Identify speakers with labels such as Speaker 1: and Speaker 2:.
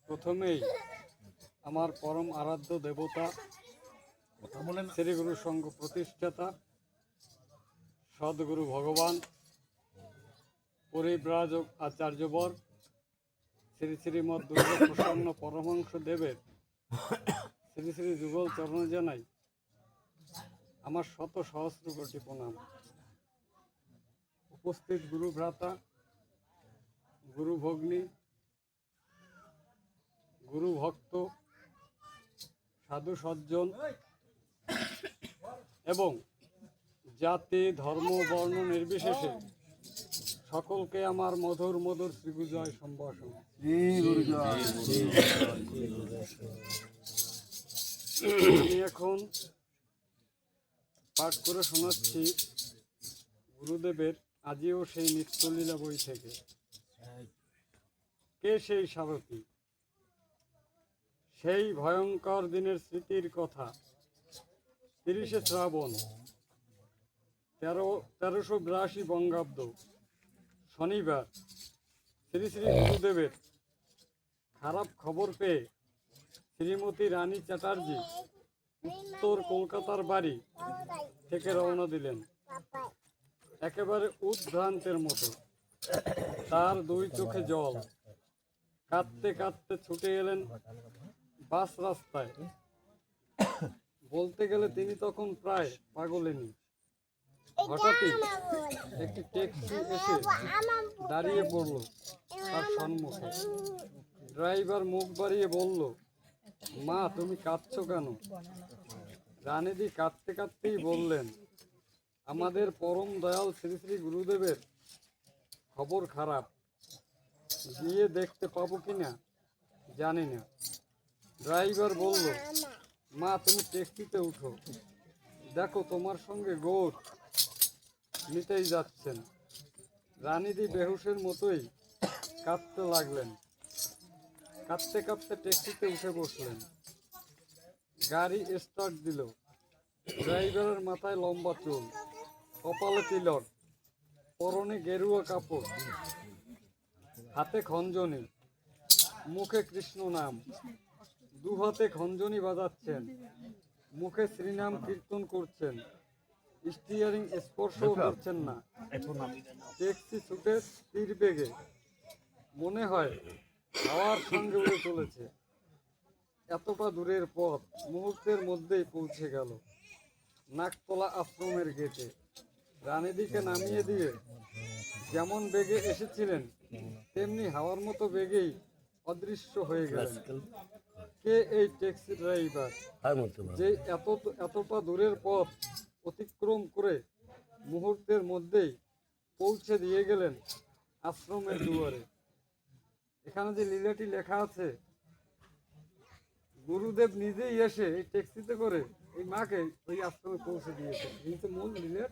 Speaker 1: প্রথমেই আমার পরম আরাধ্য দেবতা শ্রী গুরু সংঘ প্রতিষ্ঠাতা সদ্গুরু ভগবান পরিব্রাজক আচার্যবর শ্রী শ্রীমৎ দুর্গা প্রসন্ন পরমহংস দেবের শ্রী শ্রী যুগল চরণ জানাই আমার শত সহস্র কোটি প্রণাম। উপস্থিত গুরু ভ্রাতা, গুরু ভগ্নী, গুরু ভক্ত, সাধু সজ্জন এবং জাতি ধর্ম বর্ণ নির্বিশেষে সকলকে আমার মধুর মধুর শ্রীগুজয় সম্ভাষণ। আমি এখন পাঠ করে শোনাচ্ছি গুরুদেবের আজিও সেই নিত্যলীলা বই থেকে। কে সেই সারথী? সেই ভয়ঙ্কর দিনের স্মৃতির কথা। 30শে শ্রাবণ 1382 বঙ্গাব্দ শনিবার শ্রী শ্রী গুরুদেবের খারাপ খবর পেয়ে শ্রীমতী রানী চ্যাটার্জি উত্তর কলকাতার বাড়ি থেকে রওনা দিলেন একেবারে উদ্ভ্রান্তের মতো। তার দুই চোখে জল, কাঁদতে কাঁদতে ছুটে এলেন বাস রাস্তায়। বলতে গেলে তিনি তখন প্রায় পাগলেনি। হঠাৎই একটি ট্যাক্সি এসে দাঁড়িয়ে পড়ল তার সম্মুখে। ড্রাইভার মুখ বাড়িয়ে বলল, মা তুমি কাঁদছো কেন? রানীদি কাঁদতে কাঁদতেই বললেন, আমাদের পরম দয়াল শ্রী শ্রী গুরুদেবের খবর খারাপ। গিয়ে দেখতে পাবো কিনা জানি না। ড্রাইভার বলল, মা তুমি ট্যাক্সিতে উঠো, দেখো তোমার সঙ্গে গৌর নিতেই যাচ্ছেন। রানীদি বেহুশের মতোই কাঁদতে লাগলেন। কাঁদতে কাঁদতে ট্যাক্সিতে উঠে বসলেন। গাড়ি স্টার্ট দিল। ড্রাইভারের মাথায় লম্বা চুল, কপালে তিলক, পরনে গেরুয়া কাপড়, হাতে খঞ্জনি, মুখে কৃষ্ণ নাম। দু হাতে খঞ্জনি বাজাচ্ছেন, মুখে শ্রীনাম কীর্তন করছেন, স্টিয়ারিং স্পর্শও করছেন না। ট্যাক্সি ছুটে তীর বেগে মনে হয় হাওয়ার সঙ্গে উড়ে চলেছে। এতটা দূরের পথ মুহূর্তের মধ্যেই পৌঁছে গেল নাকতলা আশ্রমের গেটে। রানীদিকে নামিয়ে দিয়ে যেমন বেগে এসেছিলেন তেমনি হাওয়ার মতো বেগেই অদৃশ্য হয়ে গেলেন। কে এই ট্যাক্সি ড্রাইভার যে এতটা দূরের পথ অতিক্রম করে মুহূর্তের মধ্যেই পৌঁছে দিয়ে গেলেন আশ্রমের দুয়ারে? এখানে যে লীলাটি লেখা আছে, গুরুদেব নিজেই এসে এই ট্যাক্সিতে করে এই মাকে ওই আশ্রমে পৌঁছে দিয়েছে। এই তো মূল লীলা।